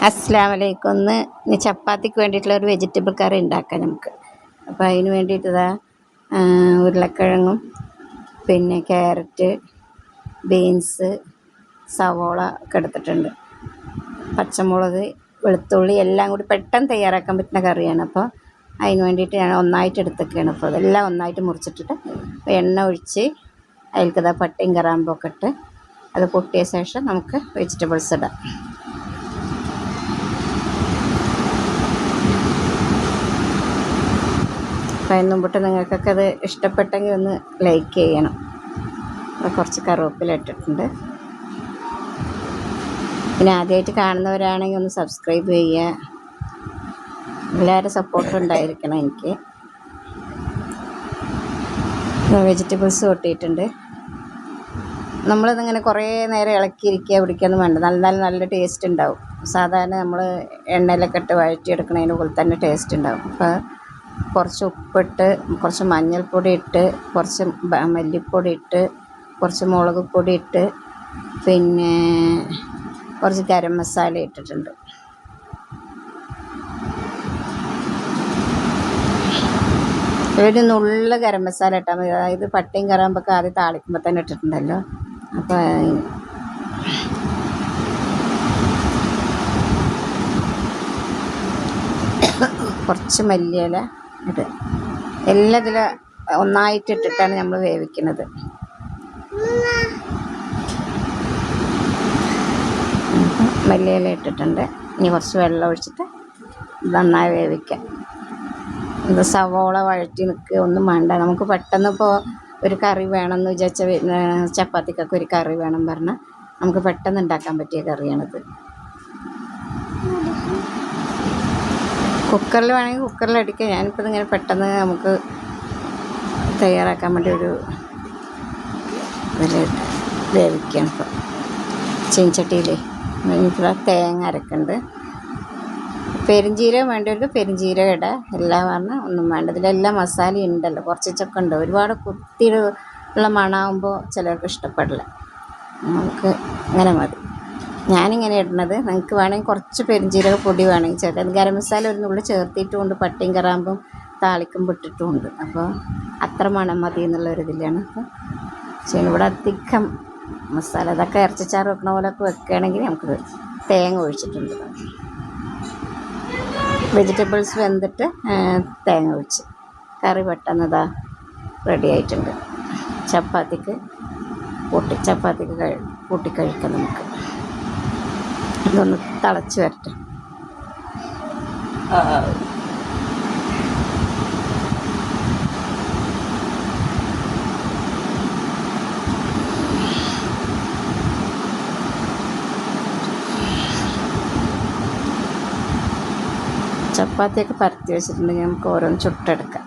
അസ്സലാമലൈക്കും. ഇനി ചപ്പാത്തിക്ക് വേണ്ടിയിട്ടുള്ള ഒരു വെജിറ്റബിൾ കറി ഉണ്ടാക്കാം നമുക്ക്. അപ്പോൾ അതിന് വേണ്ടിയിട്ട് ഉരുളക്കിഴങ്ങും പിന്നെ ക്യാരറ്റ്, ബീൻസ്, സവോള ഒക്കെ എടുത്തിട്ടുണ്ട്. പച്ചമുളക്, വെളുത്തുള്ളി എല്ലാം കൂടി പെട്ടെന്ന് തയ്യാറാക്കാൻ പറ്റുന്ന കറിയാണ്. അപ്പോൾ അതിന് വേണ്ടിയിട്ട് ഞാൻ ഒന്നായിട്ട് എടുത്തേക്കാണ്. അപ്പോൾ അതെല്ലാം ഒന്നായിട്ട് മുറിച്ചിട്ടിട്ട് എണ്ണ ഒഴിച്ച് അതിൽക്കതാ പട്ടയും കറാമ്പൊക്കെ ഇട്ട് അത് പൊട്ടിയ ശേഷം നമുക്ക് വെജിറ്റബിൾസ് ഇടാം. അപ്പോൾ അതിന് മുമ്പിട്ട് നിങ്ങൾക്കൊക്കെ അത് ഇഷ്ടപ്പെട്ടെങ്കിൽ ഒന്ന് ലൈക്ക് ചെയ്യണം. കുറച്ച് കറിവേപ്പില ഇട്ടിട്ടുണ്ട്. പിന്നെ ആദ്യമായിട്ട് കാണുന്നവരാണെങ്കിൽ ഒന്ന് സബ്സ്ക്രൈബ് ചെയ്യുക. എല്ലാവരും സപ്പോർട്ട് ഉണ്ടായിരിക്കണം എനിക്ക്. വെജിറ്റബിൾസ് കൊട്ടിയിട്ടുണ്ട്. നമ്മളിതിങ്ങനെ കുറേ നേരം ഇളക്കിയിരിക്കുക പിടിക്കുകയൊന്നും വേണ്ട. നല്ല ടേസ്റ്റ് ഉണ്ടാവും. സാധാരണ നമ്മൾ എണ്ണയിലൊക്കെ ഇട്ട് വഴറ്റിയെടുക്കുന്നതിന് പോലെ തന്നെ ടേസ്റ്റ് ഉണ്ടാവും. അപ്പോൾ കുറച്ച് ഉപ്പിട്ട്, കുറച്ച് മഞ്ഞൾപ്പൊടി ഇട്ട്, കുറച്ച് മല്ലിപ്പൊടി ഇട്ട്, കുറച്ച് മുളക് പൊടി ഇട്ട്, പിന്നെ കുറച്ച് ഗരം മസാല ഇട്ടിട്ടുണ്ട്. ഒരു നുള്ള ഗരം മസാല ഇട്ടാൽ മതി. അതായത് പട്ടയും കറാമ്പൊക്കെ ആദ്യം താളിക്കുമ്പോൾ തന്നെ ഇട്ടിട്ടുണ്ടല്ലോ. അപ്പോൾ കുറച്ച് മല്ലിയില ഇട്ട് എല്ലാം ഇതിൽ ഒന്നായിട്ട് ഇട്ടിട്ടാണ് നമ്മൾ വേവിക്കുന്നത്. മല്ലിയില ഇട്ടിട്ടുണ്ട്. ഇനി കുറച്ച് വെള്ളം ഒഴിച്ചിട്ട് നന്നായി വേവിക്കാം. ഇത് സവോള വഴറ്റി നിൽക്കുക ഒന്നും വേണ്ട. നമുക്ക് പെട്ടെന്ന് ഇപ്പോൾ ഒരു കറി വേണമെന്ന് വിചാരിച്ച ചപ്പാത്തിക്കൊക്കെ ഒരു കറി വേണം പറഞ്ഞാൽ നമുക്ക് പെട്ടെന്ന് ഉണ്ടാക്കാൻ പറ്റിയ കറിയാണിത്. കുക്കറിൽ വേണമെങ്കിൽ കുക്കറിൽ അടിക്കുക. ഞാനിപ്പോൾ ഇതിങ്ങനെ പെട്ടെന്ന് നമുക്ക് തയ്യാറാക്കാൻ വേണ്ടി ഒരു വേവിക്കുകയാണ്. ഇപ്പോൾ ചീനച്ചട്ടിയിൽ ഇപ്പോൾ തേങ്ങ അരക്കുന്നുണ്ട്. പെരുംജീരകം വേണ്ടവർക്ക് പെരുംജീരകം ഇടുക. എല്ലാം പറഞ്ഞാൽ ഒന്നും വേണ്ട. ഇതിലെല്ലാം മസാല ഉണ്ടല്ലോ, കുറച്ചൊക്കെ ഉണ്ട്. ഒരുപാട് കുത്തിയുള്ള മണമാകുമ്പോൾ ചിലർക്ക് ഇഷ്ടപ്പെടില്ല. നമുക്ക് ഇങ്ങനെ മതി. ഞാനിങ്ങനെ ഇടുന്നത്. നിങ്ങൾക്ക് വേണമെങ്കിൽ കുറച്ച് പെരുംജീരക പൊടി വേണമെങ്കിൽ ചേർക്കാം. ഗരം മസാല ഒരു നുള്ളി ചേർത്തിട്ടുമുണ്ട്, പട്ടയും കറാമ്പും താളിക്കുമ്പോൾ ഇട്ടിട്ടുമുണ്ട്. അപ്പോൾ അത്ര മണം മതി എന്നുള്ളൊരിതിലാണ് ഇപ്പോൾ ചെയ്യുന്നത്. ഇവിടെ അധികം മസാല അതൊക്കെ ഇറച്ചിച്ചാറ് വെക്കണ പോലെയൊക്കെ വെക്കുകയാണെങ്കിൽ നമുക്ക് തേങ്ങ ഒഴിച്ചിട്ടുണ്ട്. വെജിറ്റബിൾസ് വെന്തിട്ട് തേങ്ങ ഒഴിച്ച് കറി പെട്ടെന്ന് റെഡി ആയിട്ടുണ്ട്. ചപ്പാത്തിക്ക് കൂട്ടി കഴിക്കാം നമുക്ക്. ഇതൊന്ന് തിളച്ച് വരട്ടെ. ചപ്പാത്തിയൊക്കെ പരത്തി വെച്ചിട്ടുണ്ടെങ്കിൽ നമുക്ക് ഓരോന്ന് ചുട്ടെടുക്കാം.